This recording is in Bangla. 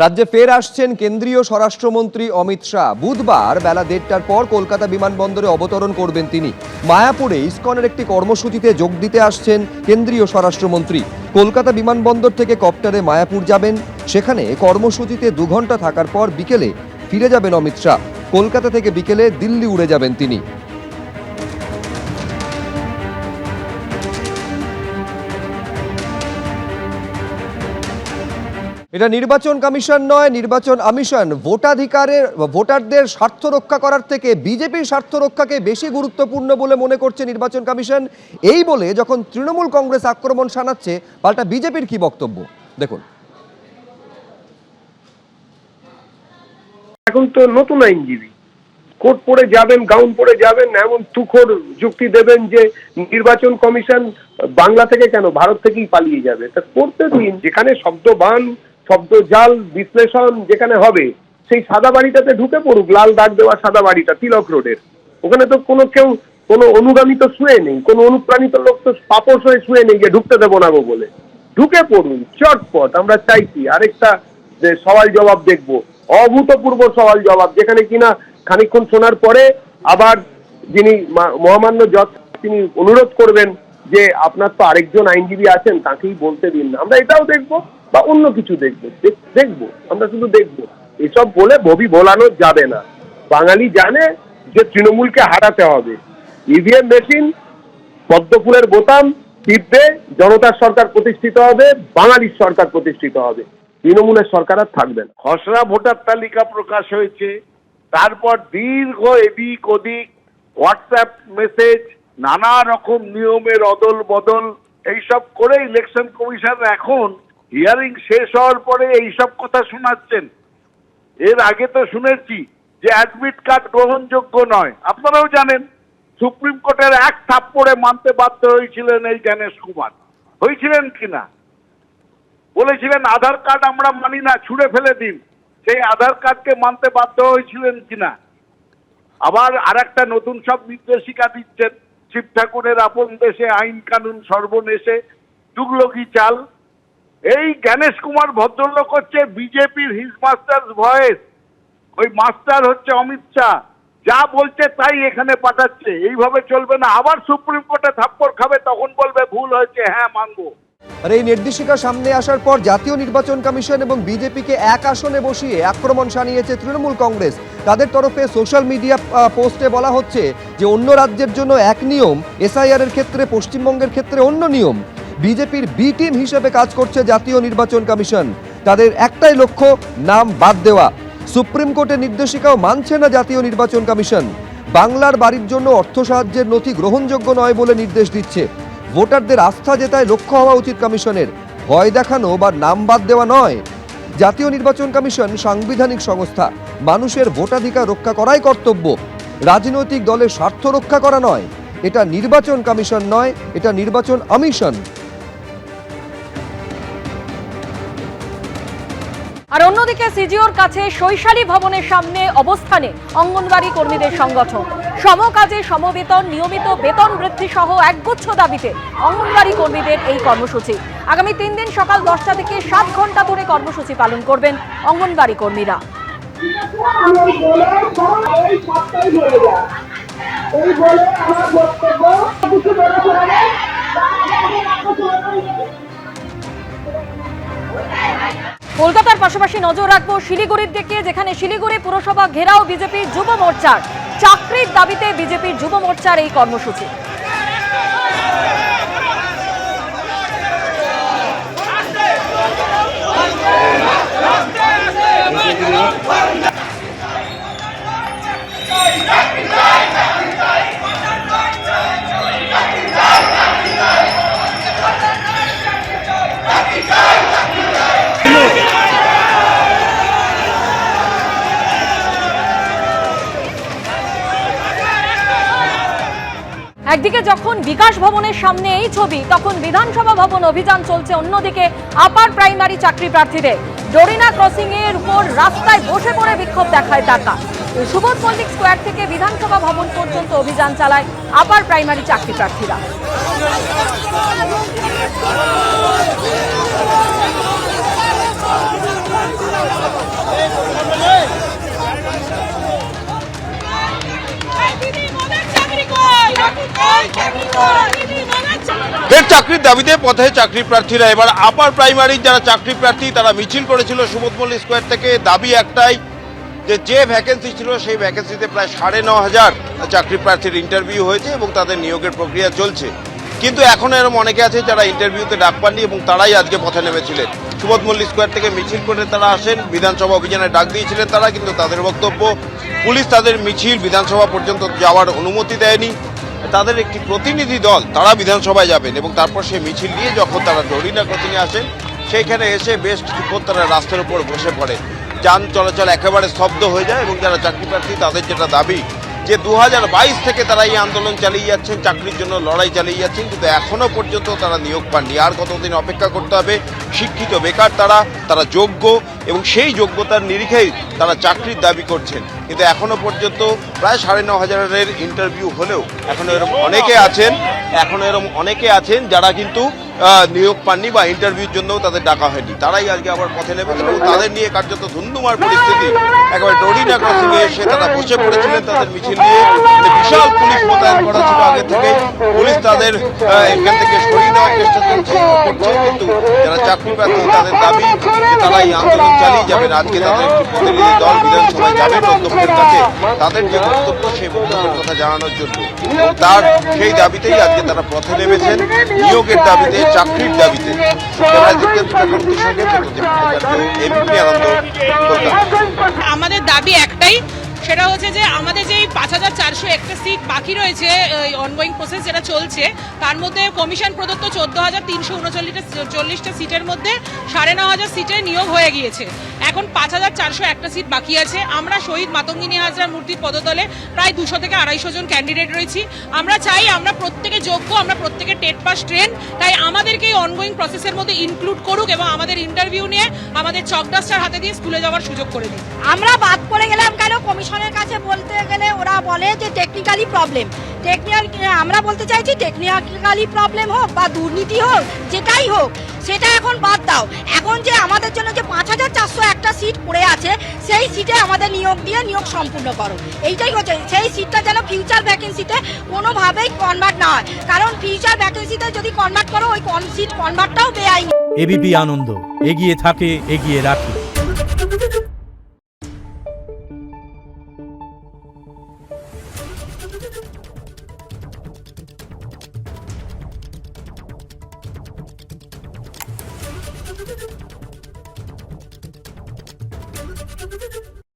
রাজ্যে ফের আসছেন কেন্দ্রীয় স্বরাষ্ট্রমন্ত্রী অমিত শাহ। বুধবার বেলা 1:30টার পর কলকাতা বিমানবন্দরে অবতরণ করবেন তিনি। মায়াপুরে ইসকনের একটি কর্মসূচিতে যোগ দিতে আসছেন কেন্দ্রীয় স্বরাষ্ট্রমন্ত্রী। কলকাতা বিমানবন্দর থেকে কপ্টারে মায়াপুর যাবেন। সেখানে কর্মসূচিতে 2 ঘন্টা থাকার পর বিকেলে ফিরে যাবেন অমিত শাহ। কলকাতা থেকে বিকেলে দিল্লি উড়ে যাবেন তিনি। এটা নির্বাচন কমিশন নয়, নির্বাচন আমিশন। ভোটারদের স্বার্থ রক্ষা করার থেকে বিজেপির স্বার্থ রক্ষাকে বেশি গুরুত্বপূর্ণ বলে মনে করছে নির্বাচন কমিশন। এই বলে যখন তৃণমূল কংগ্রেস আক্রমণ শানাচ্ছে, পাল্টা বিজেপির কি বক্তব্য দেখুন। এখন তো নতুন আইনজীবী কোট পরে যাবেন, গাউন পরে যাবেন, এমন তুখোর যুক্তি দেবেন যে নির্বাচন কমিশন বাংলা থেকে কেন ভারত থেকেই পালিয়ে যাবে। তা করতে দিন, যেখানে শব্দবান শব্দজাল বিশ্লেষণ যেখানে হবে সেই সাদা বাড়িটাতে ঢুকে পড়ুক। লাল দাগ দেওয়া সাদা বাড়িটা তিলক রোডের, ওখানে তো কোনো অনুগামী তো শুয়ে নেই, কোনো অনুপ্রাণিত লোক তো পাপস হয়ে শুয়ে নেই যে ঢুকতে দেবো না গো বলে। ঢুকে পড়ুন চটপট। আমরা চাইছি আরেকটা যে সওয়াল জবাব দেখবো, অভূতপূর্ব সওয়াল জবাব, যেখানে কিনা খানিকক্ষণ শোনার পরে আবার যিনি মহামান্য জজ তিনি অনুরোধ করবেন যে আপনার তো আরেকজন আইনজীবী আছেন, তাকেই বলতে দিন। আমরা এটাও দেখবো বা অন্য কিছু দেখবো, আমরা শুধু দেখবো। এসব বলে ববি ভোলানো যাবে না। বাঙালি জানে যে তৃণমূলকে হারাতে হবে। ইভিএম মেশিন, পদ্মফুলের বোতাম টিপবে, জনতার সরকার প্রতিষ্ঠিত হবে, বাঙালির সরকার প্রতিষ্ঠিত হবে। তৃণমূলের সরকার আর থাকবে না। খসড়া ভোটার তালিকা প্রকাশ হয়েছে, তারপর দীর্ঘ এদিক ওদিক হোয়াটসঅ্যাপ মেসেজ, নানা রকম নিয়মের অদল বদল, এইসব করে ইলেকশন কমিশন এখন হিয়ারিং শেষ হওয়ার পরে এইসব কথা শোনাচ্ছেন। এর আগে তো শুনেছি যে অ্যাডমিট কার্ড গ্রহণযোগ্য নয়। আপনারাও জানেন সুপ্রিম কোর্টের এক থাপ্পড়ে মানতে বাধ্য হয়েছিলেন এই জ্ঞানেশ কুমার। হয়েছিলেন কিনা? বলেছিলেন আধার কার্ড আমরা মানি না, ছুঁড়ে ফেলে দিন। সেই আধার কার্ডকে মানতে বাধ্য হয়েছিলেন কিনা? আবার আরেকটা নতুন সব নির্দেশিকা দিচ্ছেন, শিব ঠাকুরের আপন দেশে আইন কানুন সর্বনেশে, তুগলকি চাল। এই জ্ঞানেশ কুমার ভদ্রলোক হচ্ছে বিজেপির হিজ মাস্টার ভয়েস। ওই মাস্টার হচ্ছে অমিত শাহ, যা বলছে তাই এখানে পাঠাচ্ছে। এইভাবে চলবে না। আবার সুপ্রিম কোর্টে থাপ্পড় খাবে, তখন বলবে ভুল হয়েছে, হ্যাঁ মানবো। আর এই নির্দেশিকা সামনে আসার পর জাতীয় নির্বাচন কমিশন এবং বিজেপিকে এক আসনে বসিয়ে আক্রমণ শানিয়েছে তৃণমূল কংগ্রেস। তাদের তরফে সোশ্যাল মিডিয়া পোস্টে বলা হচ্ছে যে অন্য রাজ্যের জন্য এক নিয়ম, এসআইআর এর ক্ষেত্রে পশ্চিমবঙ্গের ক্ষেত্রে অন্য নিয়ম। বিজেপির বি টিম হিসেবে কাজ করছে জাতীয় নির্বাচন কমিশন। তাদের একটাই লক্ষ্য, নাম বাদ দেওয়া। সুপ্রিম কোর্টের নির্দেশিকাও মানছে না জাতীয় নির্বাচন কমিশন। বাংলার বাড়ির জন্য অর্থ সাহায্যের নথি গ্রহণযোগ্য নয় বলে নির্দেশ দিচ্ছে। ভোটারদের আস্থা জেতায় লক্ষ্য হওয়া উচিত কমিশনের, ভয় দেখানো বা নাম বাদ দেওয়া নয়। জাতীয় নির্বাচন কমিশন সাংবিধানিক সংস্থা, মানুষের ভোটাধিকার রক্ষা করাই কর্তব্য, রাজনৈতিক দলের স্বার্থ রক্ষা করা নয়। এটা নির্বাচন কমিশন নয়, এটা নির্বাচন আমিশন। আর অন্যদিকে সিজিওর কাছে শৈশালী ভবনের সামনে অবস্থানে অঙ্গনওয়াড়ি কর্মীদের সংগঠন। সমকাজে সমবেতন, নিয়মিত বেতন বৃদ্ধি সহ একগুচ্ছ দাবিতে অঙ্গনওয়াড়ি কর্মীদের এই কর্মসূচি। আগামী 3 দিন সকাল 10টা থেকে 7 ঘন্টা ধরে কর্মসূচি পালন করবেন অঙ্গনওয়াড়ি কর্মীরা। কলকাতার পাশাপাশি নজর রাখবো শিলিগুড়ির দিকে, যেখানে শিলিগুড়ি পুরসভা ঘেরাও বিজেপির যুব মোর্চার। চাকরির দাবিতে বিজেপির যুব মোর্চার এই কর্মসূচি। একদিকে যখন বিকাশ ভবনের সামনে এই ছবি, তখন বিধানসভা ভবন অভিযান চলছে। অন্যদিকে আপার প্রাইমারি চাকরি প্রার্থীদের ডোরিনা ক্রসিং এর উপর রাস্তায় বসে পড়ে বিক্ষোভ দেখায় তারা। সুবোধ মল্লিক স্কোয়ার থেকে বিধানসভা ভবন পর্যন্ত অভিযান চালায় আপার প্রাইমারি চাকরি প্রার্থীরা। চাকরির দাবিতে পথে চাকরি প্রার্থীরা। এবার আপার প্রাইমারির যারা চাকরি প্রার্থী তারা মিছিল করেছিল সুবোধ মল্লিক স্কোয়ার থেকে। দাবি একটাই যে ভ্যাকেন্সি ছিল সেই ভ্যাকেন্সিতে প্রায় 9,500 চাকরি প্রার্থীর ইন্টারভিউ হয়েছে এবং তাদের নিয়োগের প্রক্রিয়া চলছে। কিন্তু এখনো এরকম অনেকে আছে যারা ইন্টারভিউতে ডাক পাননি এবং তারাই আজকে পথে নেমেছিলেন। সুবোধ মল্লিক স্কোয়ার থেকে মিছিল করে তারা আসেন, বিধানসভা অভিযানে ডাক দিয়েছিলেন তারা, কিন্তু তাদের বক্তব্য পুলিশ তাদের মিছিল বিধানসভা পর্যন্ত যাওয়ার অনুমতি দেয়নি। তাদের একটি প্রতিনিধি দল তারা বিধানসভায় যাবেন এবং তারপর সেই মিছিল নিয়ে যখন তারা ডরিনা ক্রসিংয়ে আসেন সেইখানে এসে বেশ কিছুক্ষণ তারা রাস্তার উপর বসে পড়ে। যান চলাচল একেবারে স্তব্ধ হয়ে যায় এবং যারা চাকরি প্রার্থী তাদের যেটা দাবি যে 2022 থেকে তারা এই আন্দোলন চালিয়ে যাচ্ছেন, চাকরির জন্য লড়াই চালিয়ে যাচ্ছেন, কিন্তু এখনো পর্যন্ত তারা নিয়োগ পাননি। আর কতদিন অপেক্ষা করতে হবে? শিক্ষিত বেকার তারা যোগ্য এবং সেই যোগ্যতার নিরিখেই তারা চাকরির দাবি করছেন, কিন্তু এখনো পর্যন্ত প্রায় 9,500-এর ইন্টারভিউ হলেও এখনো এরকম অনেকে আছেন যারা কিন্তু নিয়োগ পাননি বা ইন্টারভিউর জন্য তাদের ডাকা হয়নি। তারাই আজকে আবার পথে নেমেছেন এবং তাদের নিয়ে কার্যত ধুন্ধুমার পরিস্থিতি। একেবারে ডরিনা ক্রসিংয়ে এসে তারা বসে পড়েছিলেন তাদের মিছিল নিয়ে। বিশাল পুলিশ মোতায়েন করা ছিল আগে থেকে, পুলিশ তাদের এখান থেকে সরিয়ে দেওয়ার চেষ্টা করছে, কিন্তু যারা চাকরি প্রার্থী তাদের দাবি যে তারা এই আন্দোলন চালিয়ে যাবেন। আজকে তাদের একটি প্রতিনিধি দল বিধানসভায় যাবেন অধ্যক্ষের কাছে তাদের যে বক্তব্য সেই বক্তব্যের কথা জানানোর জন্য, এবং তার সেই দাবিতেই আজকে তারা পথে নেমেছেন, নিয়োগের দাবিতে, চাকরির দাবিতে। আমাদের দাবি একটাই, সেটা হচ্ছে যে আমাদের যে 5,401টা সিট বাকি রয়েছে অনগোয়িং প্রসেস যেটা চলছে, তার মধ্যে কমিশন প্রদত্ত 14,339টা সিটের মধ্যে 9,500 সিটে নিয়োগ হয়ে গিয়েছে। এখন 5,401টা সিট বাকি আছে। আমরা শহীদ মাতঙ্গিনী হাজরার মূর্তির পদতলে প্রায় 200 থেকে 250 জন ক্যান্ডিডেট রয়েছি। আমরা চাই আমরা প্রত্যেকে যোগ্য, আমরা প্রত্যেকে টেট পাস ট্রেন, তাই আমাদেরকে এই অনগোয়িং প্রসেসের মধ্যে ইনক্লুড করুক এবং আমাদের ইন্টারভিউ নিয়ে আমাদের চক ডাস্টার হাতে দিয়ে স্কুলে যাওয়ার সুযোগ করে দিন। আমরা বাদ পড়ে গেলাম কেন? কমিশনের কাছে বলতে গেলে ওরা বলে যে টেকনিক্যালি প্রবলেম। আমরা বলতে চাইছি টেকনিক্যালি প্রবলেম হোক বা দুর্নীতি হোক, যেটাই হোক সেটা এখন বাদ দাও। এখন যে আমাদের জন্য যে 5,401টা সিট পড়ে আছে সেই সিটে আমাদের নিয়োগ দিয়ে নিয়োগ সম্পূর্ণ করো, এইটাই হচ্ছে। সেই সিটটা যেন ফিউচার ভ্যাকেন্সিতে কোনোভাবেই কনভার্ট না হয়, কারণ ফিউচার ভ্যাকেন্সিতে যদি কনভার্ট করো ওই সিট কনভার্টটাও বেআইনি। এবিপি আনন্দ, এগিয়ে থাকে, এগিয়ে রাখে।